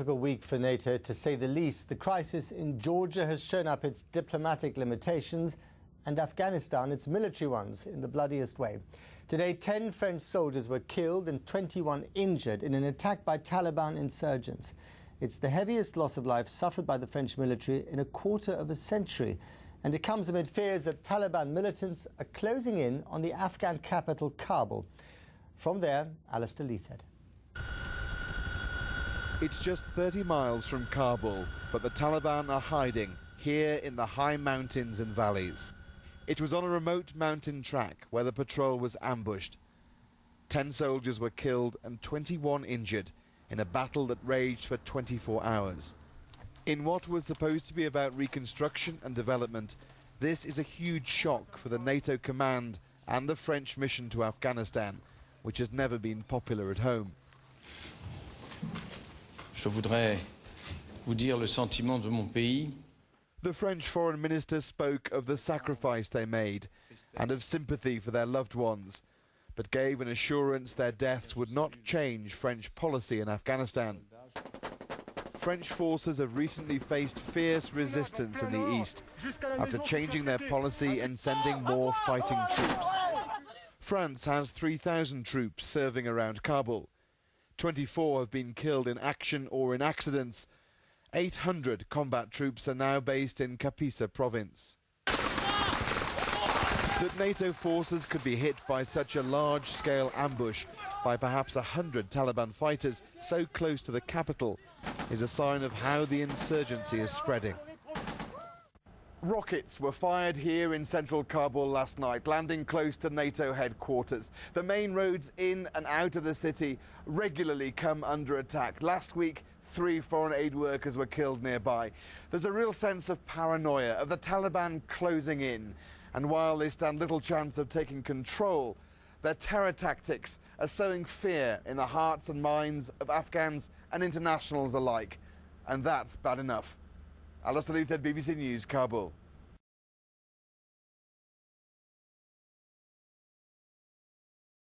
Difficult week for NATO, to say the least. The crisis in Georgia has shown up its diplomatic limitations, and Afghanistan its military ones, in the bloodiest way. Today, 10 French soldiers were killed and 21 injured in an attack by Taliban insurgents. It's the heaviest loss of life suffered by the French military in a quarter of a century, and it comes amid fears that Taliban militants are closing in on the Afghan capital, Kabul. From there, Alistair Leithhead. It's just 30 miles from Kabul, but the Taliban are hiding here in the high mountains and valleys. It was on a remote mountain track where the patrol was ambushed. 10 soldiers were killed and 21 injured in a battle that raged for 24 hours. In what was supposed to be about reconstruction and development, this is a huge shock for the NATO command and the French mission to Afghanistan, which has never been popular at home. Je voudrais vous dire le sentiment de mon pays. The French foreign minister spoke of the sacrifice they made and of sympathy for their loved ones, but gave an assurance their deaths would not change French policy in Afghanistan. French forces have recently faced fierce resistance in the east after changing their policy and sending more fighting troops. France has 3,000 troops serving around Kabul. 24 have been killed in action or in accidents. 800 combat troops are now based in Kapisa province. That NATO forces could be hit by such a large-scale ambush by perhaps 100 Taliban fighters so close to the capital is a sign of how the insurgency is spreading. Rockets were fired here in central Kabul last night, landing close to NATO headquarters. The main roads in and out of the city regularly come under attack. Last week, 3 foreign aid workers were killed nearby. There's a real sense of paranoia, of the Taliban closing in. And while they stand little chance of taking control, their terror tactics are sowing fear in the hearts and minds of Afghans and internationals alike. And that's bad enough. Alistair Leithhead, BBC News, Kabul.